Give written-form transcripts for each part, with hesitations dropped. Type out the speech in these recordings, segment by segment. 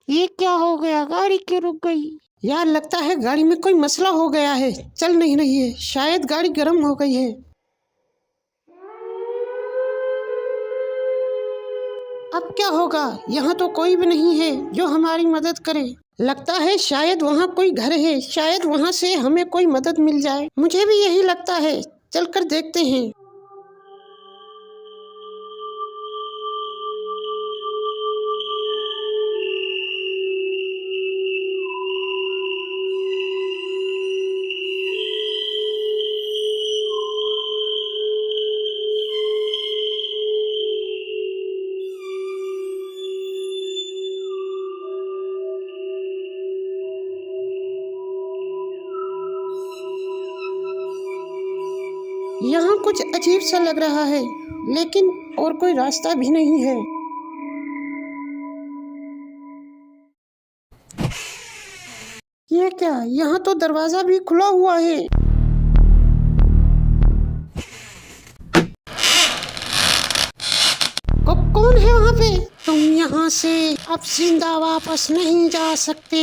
ये क्या हो गया, गाड़ी क्यों रुक गई? यार लगता है गाड़ी में कोई मसला हो गया है, चल नहीं रही है, शायद गाड़ी गर्म हो गई है। अब क्या होगा? यहाँ तो कोई भी नहीं है जो हमारी मदद करे। लगता है शायद वहाँ कोई घर है, शायद वहाँ से हमें कोई मदद मिल जाए। मुझे भी यही लगता है, चलकर देखते हैं। यहाँ कुछ अजीब सा लग रहा है, लेकिन और कोई रास्ता भी नहीं है। ये क्या? यहाँ तो दरवाजा भी खुला हुआ है। कौन है वहाँ पे? तुम यहाँ से अब जिंदा वापस नहीं जा सकते।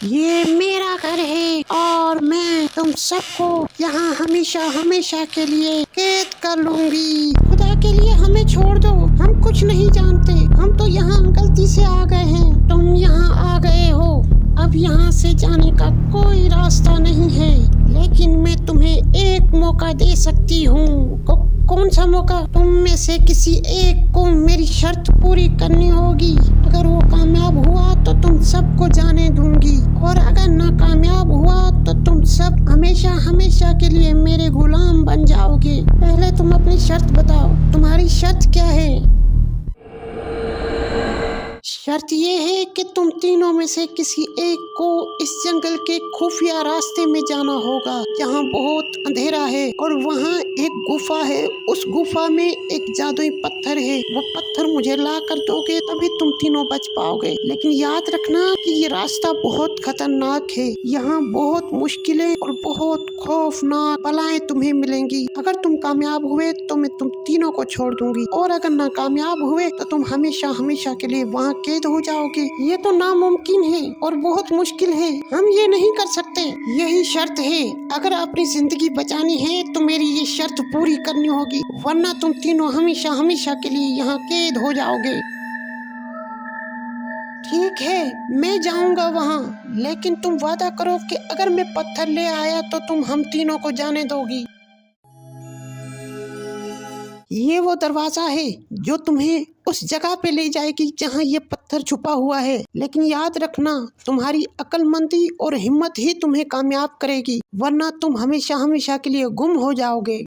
ये मेरा घर है और मैं तुम सबको यहाँ हमेशा हमेशा के लिए कैद कर लूंगी। खुदा के लिए हमें छोड़ दो, हम कुछ नहीं जानते। हम तो यहाँ गलती से आ गए हैं, तुम यहाँ आ गए हो। अब यहाँ से जाने का कोई रास्ता नहीं है, लेकिन मैं तुम्हें एक मौका दे सकती हूँ। कौन सा मौका? तुम में से किसी एक को मेरी शर्त पूरी करनी होगी। अगर वो कामयाब हुआ तो तुम सबको जाने दूंगी, और अगर नाकामयाब हुआ तो तुम सब हमेशा हमेशा के लिए मेरे गुलाम बन जाओगे। पहले तुम अपनी शर्त बताओ, तुम्हारी शर्त क्या है? शर्त ये है कि तुम तीनों में से किसी एक को इस जंगल के खुफिया रास्ते में जाना होगा, जहाँ बहुत अंधेरा है और वहाँ एक गुफा है। उस गुफा में एक जादुई पत्थर है, वो पत्थर मुझे ला कर दोगे तभी तुम तीनों बच पाओगे। लेकिन याद रखना कि ये रास्ता बहुत खतरनाक है, यहाँ बहुत मुश्किलें और बहुत खौफनाक बलाएं तुम्हें मिलेंगी। अगर तुम कामयाब हुए तो मैं तुम तीनों को छोड़ दूंगी, और अगर नाकामयाब हुए तो तुम हमेशा हमेशा के लिए वहाँ कैद हो जाओगे। ये तो नामुमकिन है और बहुत मुश्किल है, हम ये नहीं कर सकते। यही शर्त है, अगर अपनी जिंदगी बचानी है तो मेरी ये शर्त पूरी करनी होगी, वरना तुम तीनों हमेशा हमेशा के लिए यहाँ कैद हो जाओगे। ठीक है, मैं जाऊंगा वहाँ, लेकिन तुम वादा करो कि अगर मैं पत्थर ले आया तो तुम हम तीनों को जाने दोगी। ये वो दरवाजा है जो तुम्हें उस जगह पे ले जाएगी जहाँ ये पत्थर छुपा हुआ है। लेकिन याद रखना, तुम्हारी अक्लमंदी और हिम्मत ही तुम्हें कामयाब करेगी, वरना तुम हमेशा हमेशा के लिए गुम हो जाओगे।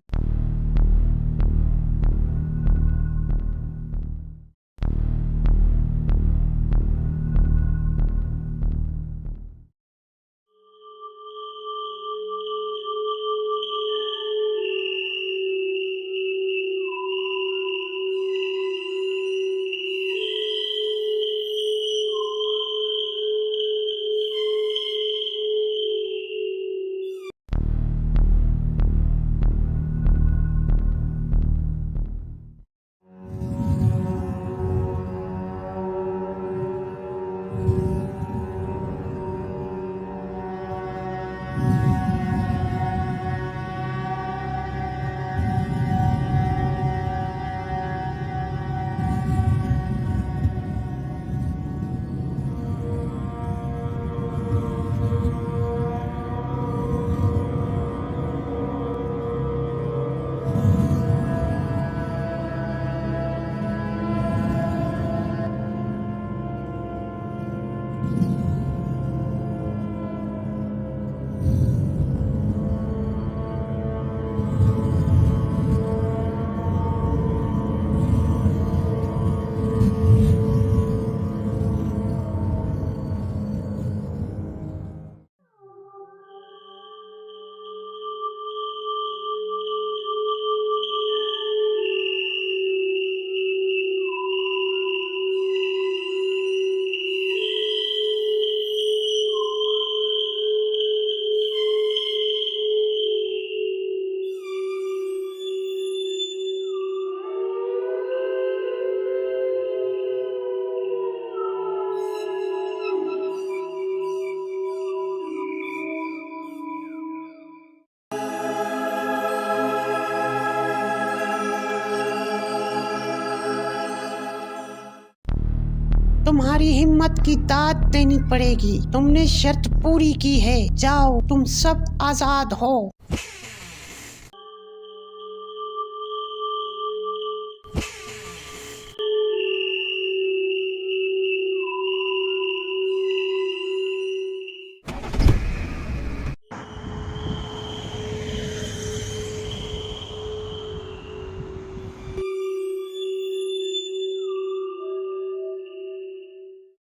तुम्हारी हिम्मत की दाद देनी पड़ेगी। तुमने शर्त पूरी की है, जाओ तुम सब आजाद हो।